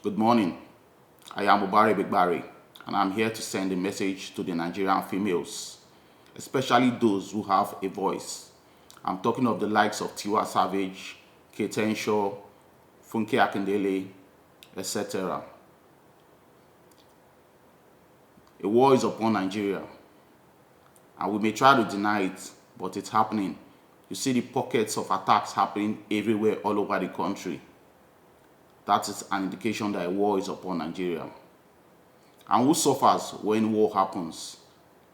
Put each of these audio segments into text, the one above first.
Good morning. I am Obaro, and I'm here to send a message to the Nigerian females, especially those who have a voice. I'm talking of the likes of Tiwa Savage, Kate Shaw, Funke Akindele, etc. A war is upon Nigeria, and we may try to deny it, but it's happening. You see the pockets of attacks happening everywhere all over the country. That is an indication that a war is upon Nigeria. And who suffers when war happens?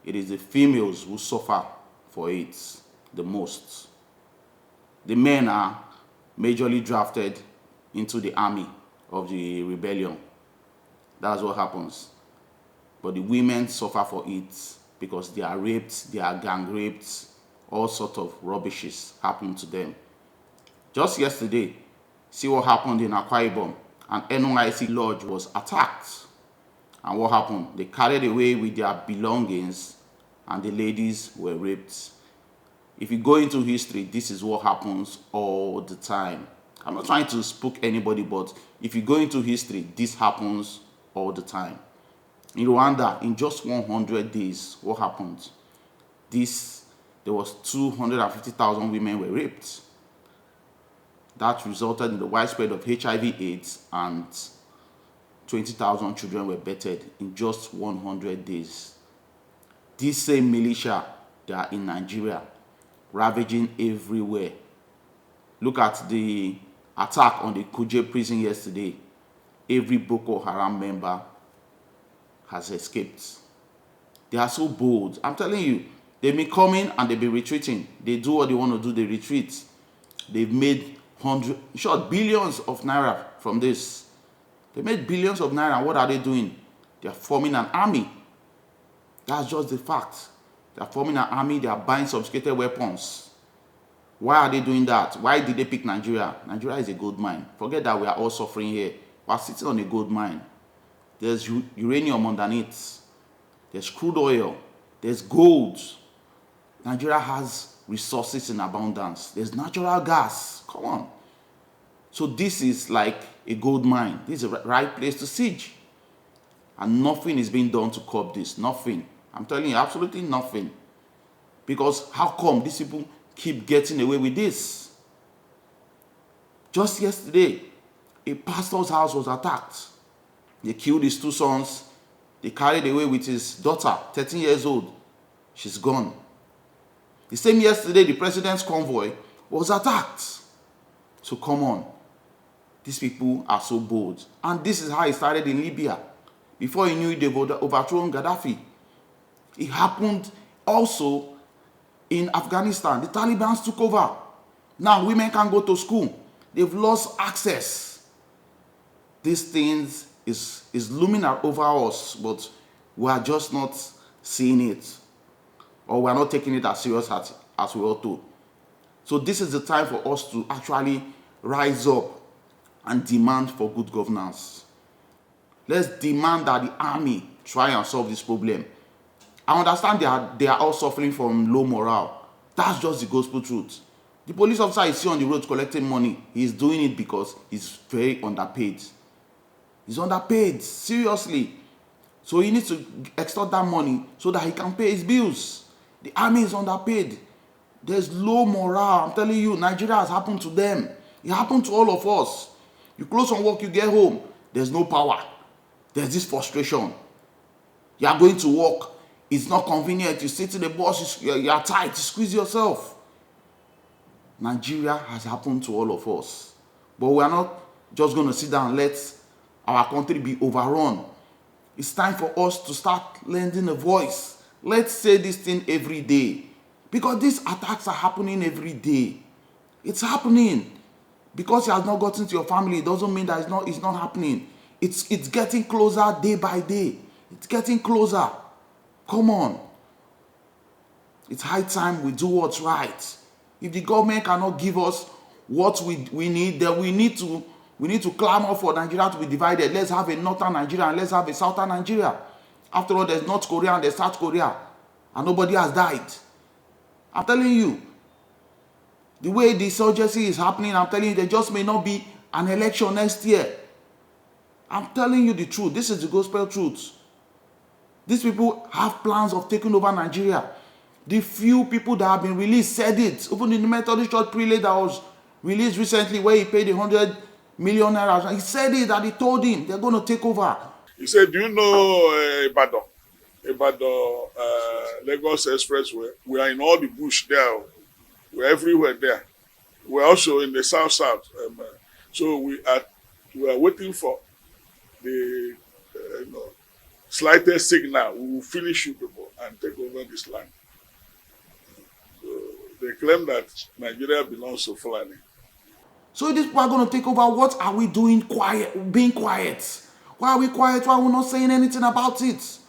It is the females who suffer for it the most. The men are majorly drafted into the army of the rebellion. That's what happens. But the women suffer for it because they are raped, they are gang raped, all sorts of rubbishes happen to them. Just yesterday, see what happened in Akwa Ibom. An NYC lodge was attacked. And what happened? They carried away with their belongings and the ladies were raped. If you go into history, this is what happens all the time. I'm not trying to spook anybody, but if you go into history, this happens all the time. In Rwanda, in just 100 days, what happened? There was 250,000 women were raped. That resulted in the widespread of HIV/AIDS, and 20,000 children were bettered in just 100 days. These same militia, they are in Nigeria, ravaging everywhere. Look at the attack on the Kuje prison yesterday. Every Boko Haram member has escaped. They are so bold. I'm telling you, they've been coming and they've been retreating. They do what they want to do, they retreat. They've made billions of naira from this. They made billions of naira, and what are they doing? They're forming an army. That's just the fact. They're forming an army, they are buying sophisticated weapons. Why are they doing that? Why did they pick Nigeria? Nigeria is a gold mine. Forget that we are all suffering here. We're sitting on a gold mine. There's uranium underneath. There's crude oil. There's gold. Nigeria has resources in abundance. There's natural gas. Come on. So this is like a gold mine. This is the right place to siege. And nothing is being done to curb this. Nothing. I'm telling you, absolutely nothing. Because how come these people keep getting away with this? Just yesterday, a pastor's house was attacked. They killed his two sons. They carried away with his daughter, 13 years old. She's gone. The same yesterday, the president's convoy was attacked. So come on. These people are so bold. And this is how it started in Libya. Before he knew it, they've overthrown Gaddafi. It happened also in Afghanistan. The Taliban took over. Now women can't go to school. They've lost access. These things is looming over us, but we are just not seeing it. Or we are not taking it as serious as we ought to. So this is the time for us to actually rise up and demand for good governance. Let's demand that the army try and solve this problem. I understand they are all suffering from low morale. That's just the gospel truth. The police officer is still on the road collecting money. He's doing it because he's very underpaid. He's underpaid, seriously. So he needs to extort that money so that he can pay his bills. The army is underpaid. There's low morale. I'm telling you, Nigeria has happened to them. It happened to all of us. You close on work, you get home. There's no power. There's this frustration. You are going to work. It's not convenient. You sit in the bus, you are tight. You squeeze yourself. Nigeria has happened to all of us. But we are not just going to sit down and let our country be overrun. It's time for us to start lending a voice. Let's say this thing every day. Because these attacks are happening every day. It's happening. Because it has not gotten to your family, it doesn't mean that it's not happening. It's getting closer day by day. It's getting closer. Come on. It's high time we do what's right. If the government cannot give us what we need, then we need to clamor for Nigeria to be divided. Let's have a northern Nigeria and let's have a southern Nigeria. After all, there's North Korea and there's South Korea. And nobody has died. I'm telling you, the way the insurgency is happening, I'm telling you, there just may not be an election next year. I'm telling you the truth. This is the gospel truth. These people have plans of taking over Nigeria. The few people that have been released said it. Even in the Methodist Church prelate that was released recently, where he paid 100 million naira, he said it, that he told him they're going to take over. He said, do you know Ibadan? Lagos Expressway? We are in all the bush there. We're everywhere there. We're also in the south. So we are waiting for the slightest signal. We will finish you people and take over this land. So they claim that Nigeria belongs to Fulani. So these people are going to take over. What are we doing being quiet? Why are we quiet? Why are we not saying anything about it?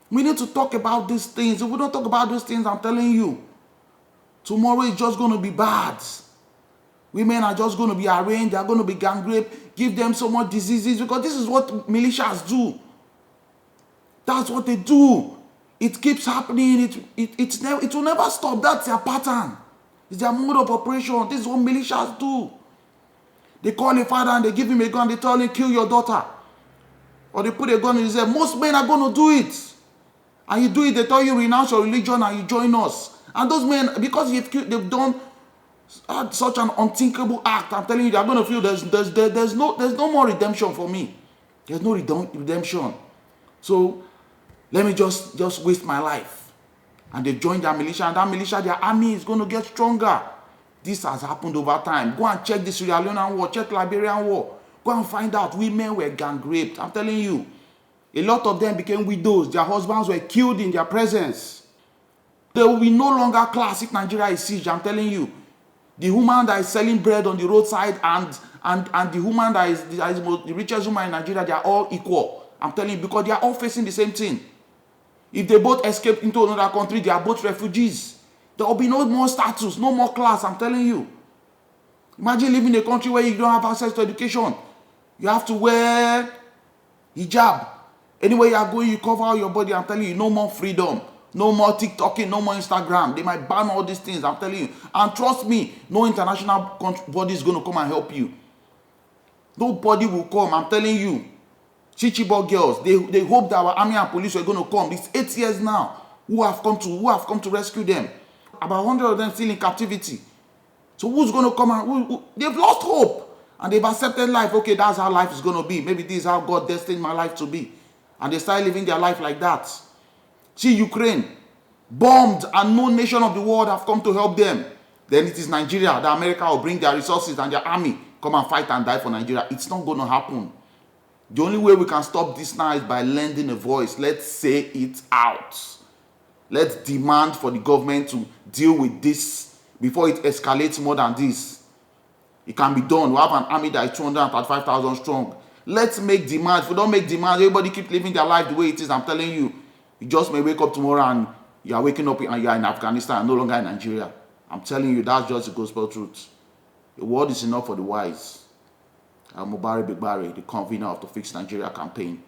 We need to talk about these things. If we don't talk about these things, I'm telling you, tomorrow is just going to be bad. Women are just going to be arraigned. They are going to be gang raped. Give them so much diseases, because this is what militias do. That's what they do. It keeps happening. It will never stop. That's their pattern. It's their mode of operation. This is what militias do. They call a father and they give him a gun. They tell him, kill your daughter. Or they put a gun in his head. Most men are going to do it. And you do it, they tell you renounce your religion and you join us. And those men, because they've done such an unthinkable act, I'm telling you, they're going to feel there's no more redemption for me. There's no redemption. So let me just waste my life. And they join their militia, and that militia, their army is going to get stronger. This has happened over time. Go and check the Sierra Leonean war, check Liberian war. Go and find out women were gang raped. I'm telling you, a lot of them became widows. Their husbands were killed in their presence. There will be no longer class if Nigeria is siege. I'm telling you, the woman that is selling bread on the roadside and the woman that is the richest woman in Nigeria, they are all equal. I'm telling you, because they are all facing the same thing. If they both escape into another country, they are both refugees. There will be no more status, no more class, I'm telling you. Imagine living in a country where you don't have access to education. You have to wear hijab. Anywhere you are going, you cover all your body. I'm telling you, no more freedom. No more TikToking, no more Instagram. They might ban all these things, I'm telling you. And trust me, no international body is going to come and help you. Nobody will come, I'm telling you. Chichibok girls, they hope that our army and police are going to come. It's 8 years now who have come to rescue them. About 100 of them still in captivity. So who's going to come and they've lost hope, and they've accepted life. Okay, that's how life is going to be. Maybe this is how God destined my life to be, and they start living their life like that. See, Ukraine bombed, and no nation of the world have come to help them. Then it is Nigeria that America will bring their resources and their army come and fight and die for Nigeria. It's not going to happen. The only way we can stop this now is by lending a voice. Let's say it out. Let's demand for the government to deal with this before it escalates more than this. It can be done. We have an army that is 235,000 strong. Let's make demands. If we don't make demands, everybody keep living their life the way it is. I'm telling you, you just may wake up tomorrow and you are waking up and you are in Afghanistan and no longer in Nigeria. I'm telling you, that's just the gospel truth. The word is enough for the wise. I'm Obaro, the convener of the Fix Nigeria campaign.